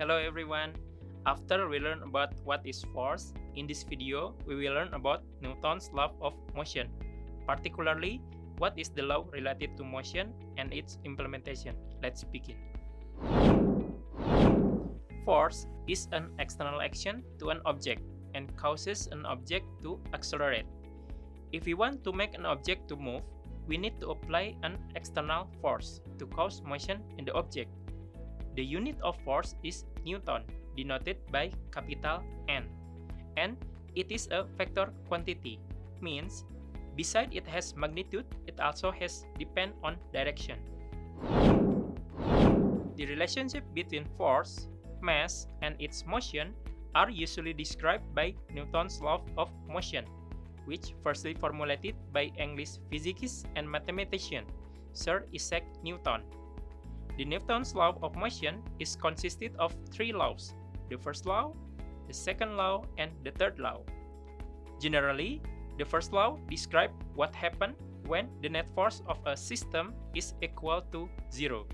Hello everyone. After we learn about what is force, in this video we will learn about Newton's law of motion, particularly what is the law related to motion and its implementation. Let's begin. Force is an external action to an object and causes an object to accelerate. If we want to make an object to move, we need to apply an external force to cause motion in the object. The unit of force is Newton, denoted by capital N. And it is a vector quantity, means beside it has magnitude, it also has depend on direction. The relationship between force, mass, and its motion are usually described by Newton's law of motion, which firstly formulated by English physicist and mathematician Sir Isaac Newton. The Newton's law of motion is consisted of three laws: the first law, the second law, and the third law. Generally, the first law describes what happens when the net force of a system is equal to 0.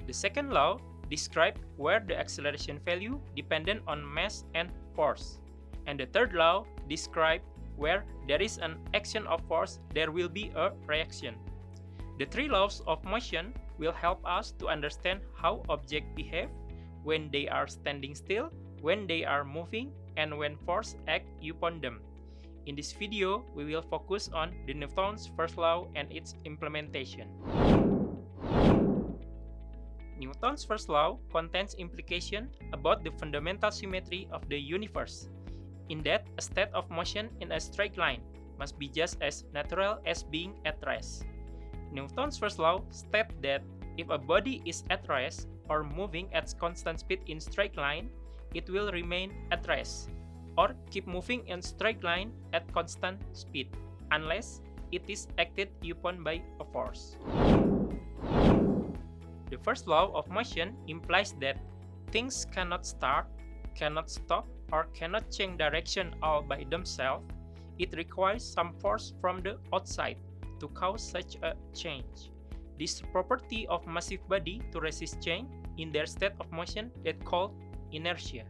The second law describes where the acceleration value dependent on mass and force. And the third law describes where there is an action of force, there will be a reaction. The three laws of motion will help us to understand how objects behave when they are standing still, when they are moving, and when force acts upon them. In this video, we will focus on the Newton's first law and its implementation. Newton's first law contains implication about the fundamental symmetry of the universe, in that a state of motion in a straight line must be just as natural as being at rest. Newton's first law states that if a body is at rest or moving at constant speed in straight line, it will remain at rest or keep moving in straight line at constant speed unless it is acted upon by a force. The first law of motion implies that things cannot start, cannot stop, or cannot change direction all by themselves. It requires some force from the outside to cause such a change. This property of massive body to resist change in their state of motion is called inertia.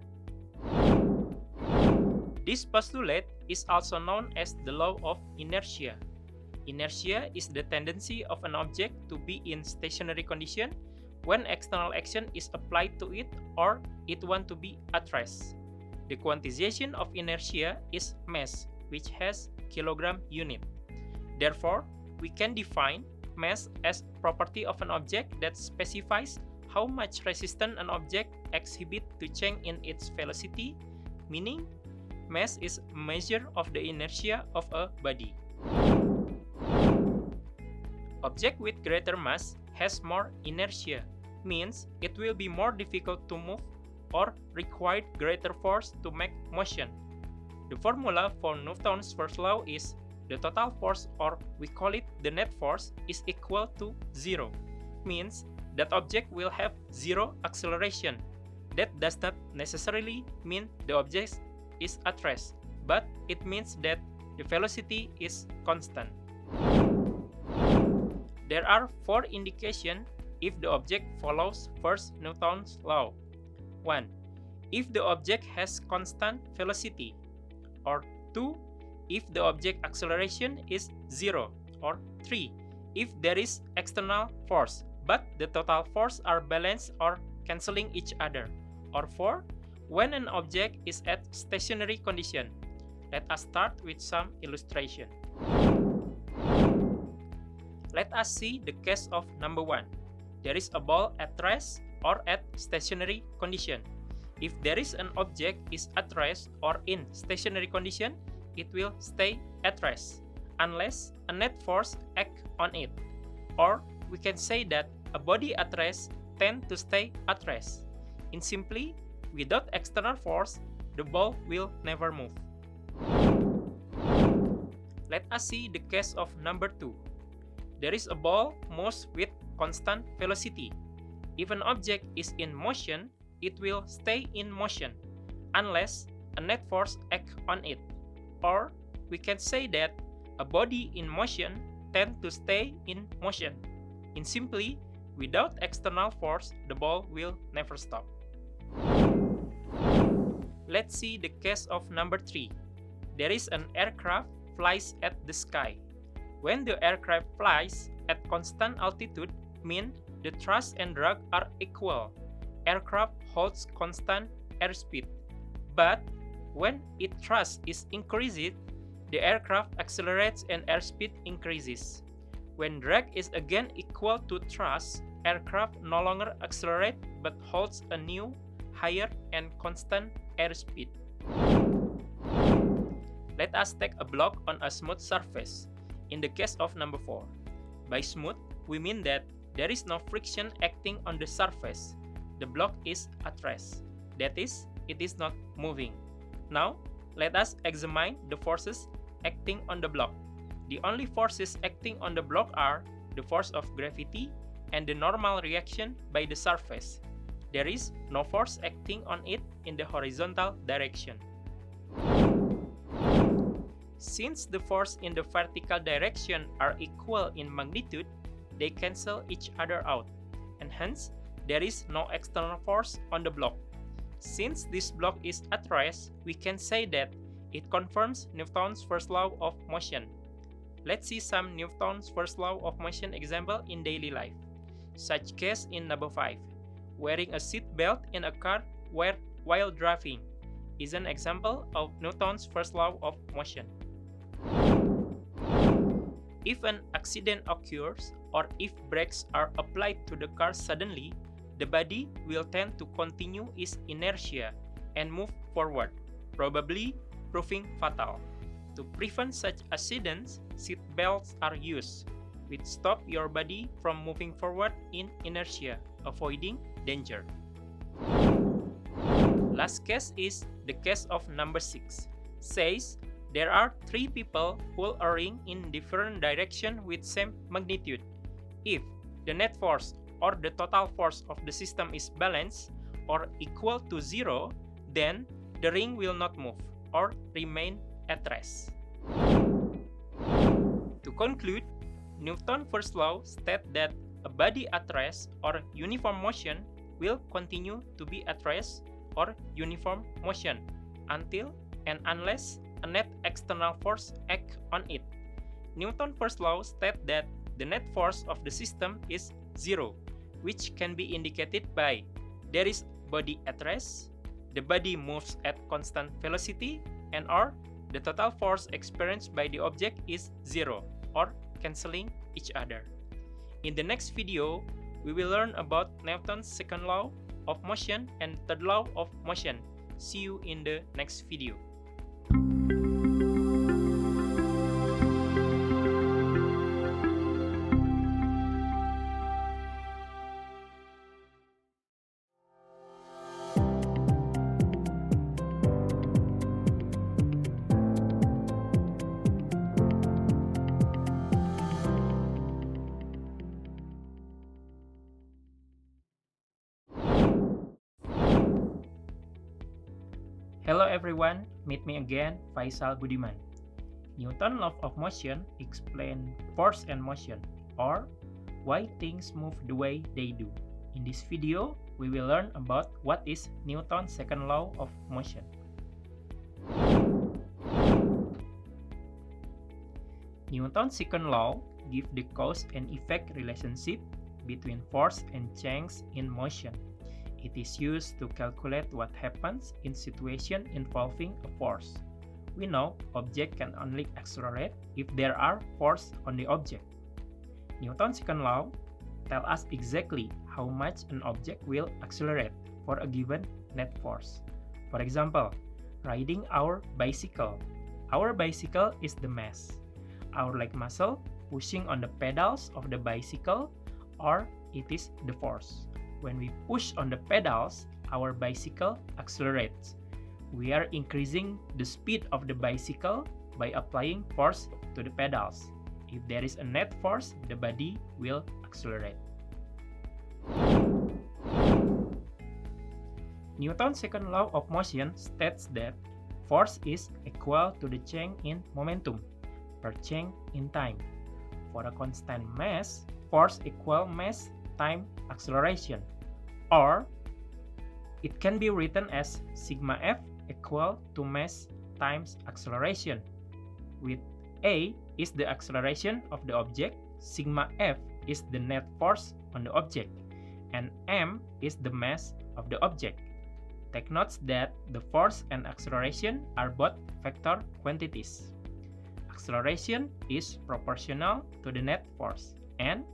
This postulate is also known as the law of inertia. Inertia is the tendency of an object to be in stationary condition when external action is applied to it or it wants to be at rest. The quantization of inertia is mass, which has kilogram unit. Therefore, we can define mass as property of an object that specifies how much resistance an object exhibits to change in its velocity, meaning mass is a measure of the inertia of a body. Object with greater mass has more inertia, means it will be more difficult to move or require greater force to make motion. The formula for Newton's first law is the total force, or we call it the net force, is equal to 0, means that object will have 0 acceleration. That does not necessarily mean the object is at rest, but it means that the velocity is constant. There are 4 indications if the object follows first Newton's law. 1. If the object has constant velocity, or 2. If the object acceleration is 0, or 3. If there is external force, but the total force are balanced or cancelling each other, or 4. When an object is at stationary condition. Let us start with some illustration. Let us see the case of number 1. There is a ball at rest or at stationary condition. If there is an object is at rest or in stationary condition, it will stay at rest unless a net force acts on it. Or we can say that a body at rest tends to stay at rest. In simply, without external force, the ball will never move. Let us see the case of number 2. There is a ball moves with constant velocity. If an object is in motion, it will stay in motion unless a net force acts on it. Or we can say that a body in motion tends to stay in motion. In simply, Without external force, the ball will never stop. Let's see the case of number 3. There is an aircraft flies at the sky. When the aircraft flies at constant altitude, means the thrust and drag are equal. Aircraft holds constant airspeed. But when its thrust is increased, the aircraft accelerates and airspeed increases. When drag is again equal to thrust, aircraft no longer accelerate but holds a new, higher and constant airspeed. Let us take a block on a smooth surface. In the case of number 4. By smooth, we mean that there is no friction acting on the surface. The block is at rest. That is, it is not moving. Now, let us examine the forces acting on the block. The only forces acting on the block are the force of gravity and the normal reaction by the surface. There is no force acting on it in the horizontal direction. Since the force in the vertical direction are equal in magnitude, they cancel each other out, and hence there is no external force on the block. Since this block is at rest, we can say that it confirms Newton's first law of motion. Let's see some Newton's first law of motion example in daily life. Such case in number 5. Wearing a seat belt in a car while driving is an example of Newton's first law of motion. If an accident occurs or if brakes are applied to the car suddenly, the body will tend to continue its inertia and move forward, probably proving fatal. To prevent such accidents, seat belts are used, which stop your body from moving forward in inertia, avoiding danger. Last case is the case of number 6. Says there are 3 people pull a ring in different direction with same magnitude. If the net force or the total force of the system is balanced or equal to 0, then the ring will not move or remain at rest. To conclude, Newton's first law states that a body at rest or uniform motion will continue to be at rest or uniform motion until and unless a net external force acts on it. Newton's first law states that the net force of the system is 0, which can be indicated by there is body at rest, the body moves at constant velocity, and or the total force experienced by the object is 0 or cancelling each other. In the next video, we will learn about Newton's second law of motion and third law of motion. See you in the next video. Hello everyone, meet me again, Faisal Budiman. Newton's law of motion explains force and motion, or why things move the way they do. In this video, we will learn about what is Newton's second law of motion. Newton's second law gives the cause and effect relationship between force and change in motion. It is used to calculate what happens in situations involving a force. We know object can only accelerate if there are force on the object. Newton's second law tells us exactly how much an object will accelerate for a given net force. For example, riding our bicycle. Our bicycle is the mass. Our leg muscle pushing on the pedals of the bicycle, or it is the force. When we push on the pedals, our bicycle accelerates. We are increasing the speed of the bicycle by applying force to the pedals. If there is a net force, the body will accelerate. Newton's second law of motion states that force is equal to the change in momentum per change in time. For a constant mass, force equals mass time acceleration, or it can be written as sigma f equal to mass times acceleration, with a is the acceleration of the object, sigma f is the net force on the object, and m is the mass of the object. Take note that the force and acceleration are both vector quantities. Acceleration is proportional to the net force, and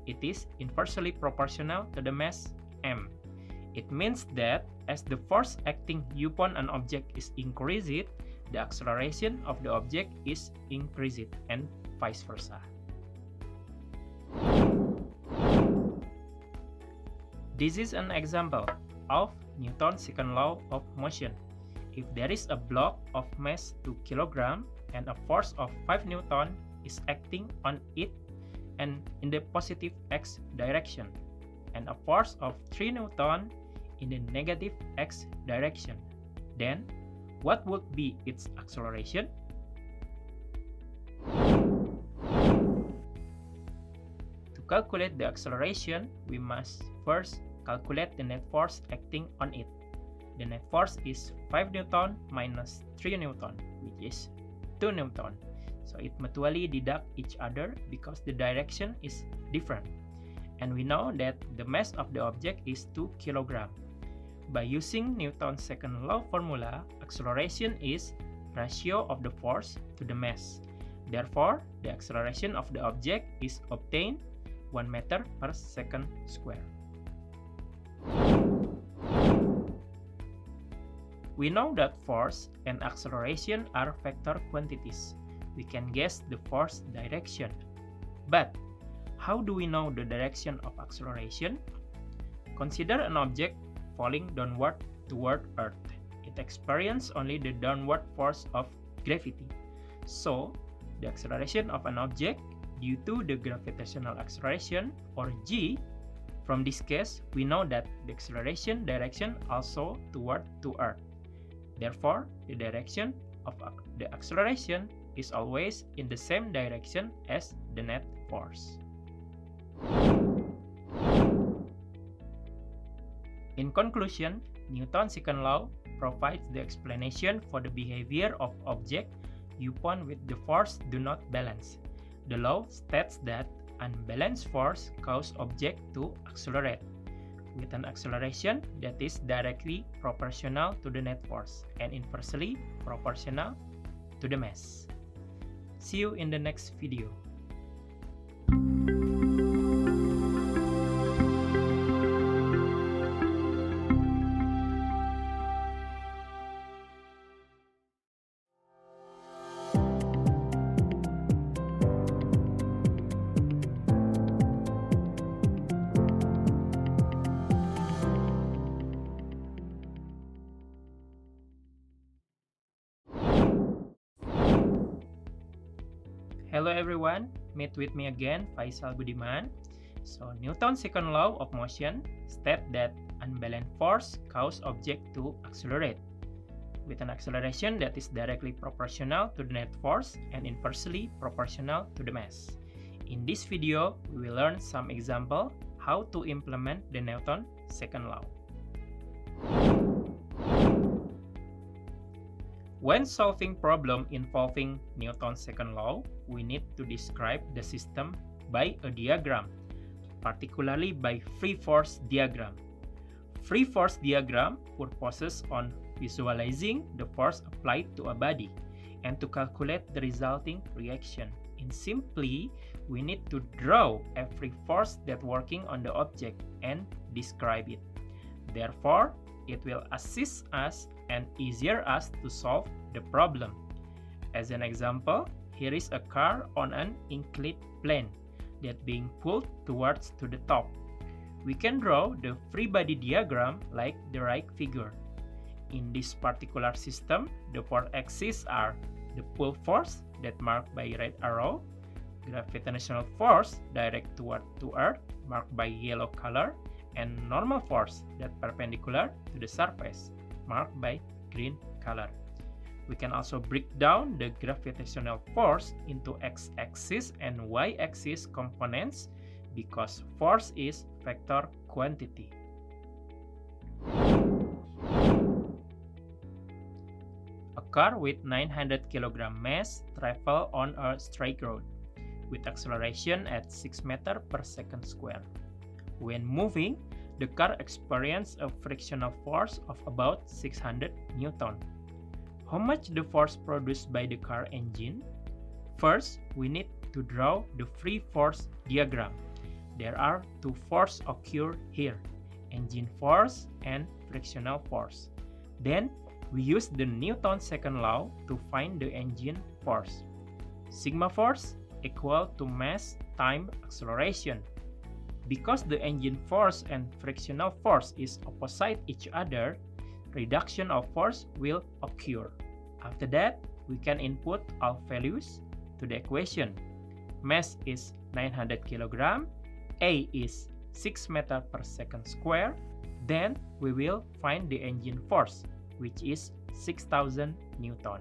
it is inversely proportional to the mass m. It means that as the force acting upon an object is increased, the acceleration of the object is increased, and vice versa. This is an example of Newton's second law of motion. If there is a block of mass 2 kg and a force of 5 Newton is acting on it and in the positive x direction, and a force of 3 Newton in the negative x direction, then what would be its acceleration? To calculate the acceleration, we must first calculate the net force acting on it. The net force is 5 Newton minus 3 Newton, which is 2 Newton. So it mutually deduct each other because the direction is different. And we know that the mass of the object is 2 kg. By using Newton's second law formula, acceleration is ratio of the force to the mass. Therefore, the acceleration of the object is obtained 1 meter per second square. We know that force and acceleration are vector quantities. We can guess the force direction. But how do we know the direction of acceleration? Consider an object falling downward toward Earth. It experiences only the downward force of gravity. So, the acceleration of an object due to the gravitational acceleration, or g, from this case, we know that the acceleration direction also toward to Earth. Therefore, the direction of the acceleration is always in the same direction as the net force. In conclusion, Newton's second law provides the explanation for the behavior of objects upon which the force do not balance. The law states that unbalanced force causes object to accelerate, with an acceleration that is directly proportional to the net force and inversely proportional to the mass. See you in the next video. Hello everyone, meet with me again, Faisal Budiman. So Newton's second law of motion states that unbalanced force causes object to accelerate, with an acceleration that is directly proportional to the net force and inversely proportional to the mass. In this video, we will learn some example how to implement the Newton's second law. When solving problem involving Newton's second law, we need to describe the system by a diagram, particularly by free force diagram. Free force diagram focuses on visualizing the force applied to a body and to calculate the resulting reaction. In simply, we need to draw every force that working on the object and describe it. Therefore, it will assist us and easier us to solve the problem. As an example, here is a car on an inclined plane that being pulled towards to the top. We can draw the free body diagram like the right figure. In this particular system, the four axes are the pull force that marked by red arrow, gravitational force direct toward to Earth marked by yellow color, and normal force that perpendicular to the surface marked by green color. We can also break down the gravitational force into x-axis and y-axis components because force is vector quantity. A car with 900 kg mass travels on a straight road with acceleration at 6 meters per second square. When moving, the car experiences a frictional force of about 600 Newton. How much the force produced by the car engine? First, we need to draw the free force diagram. There are two forces occur here, engine force and frictional force. Then, we use the Newton's second law to find the engine force. Sigma force equal to mass times acceleration. Because the engine force and frictional force is opposite each other, reduction of force will occur. After that, we can input all values to the equation. Mass is 900 kg, A is 6 meters per second square. Then we will find the engine force, which is 6,000 Newton.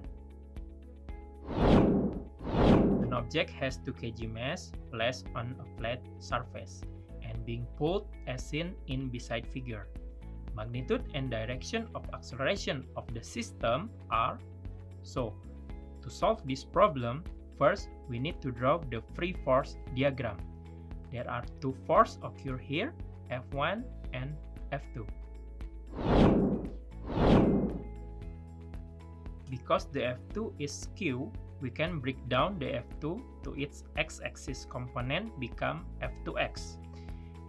An object has 2 kg mass placed on a flat surface and being pulled as seen in beside figure. Magnitude and direction of acceleration of the system are so. To solve this problem, first we need to draw the free force diagram. There are two forces occur here, F1 and F2. Because the F2 is skew, we can break down the F2 to its x-axis component become F2x.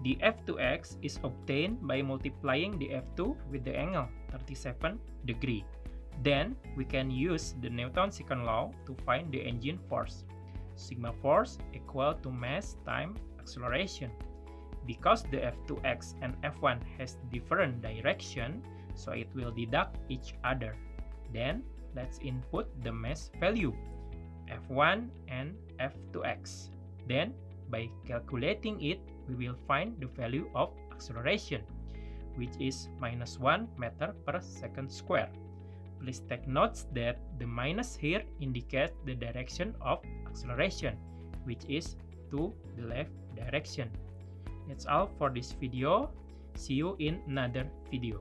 The F2x is obtained by multiplying the F2 with the angle 37 degrees. Then, we can use the Newton's second law to find the engine force. Sigma force equal to mass times acceleration. Because the F2x and F1 has different direction, so it will deduct each other. Then, let's input the mass value, F1 and F2x. Then, by calculating it, we will find the value of acceleration, which is -1 meter per second square. Please take notes that the minus here indicates the direction of acceleration, which is to the left direction. That's all for this video. See you in another video.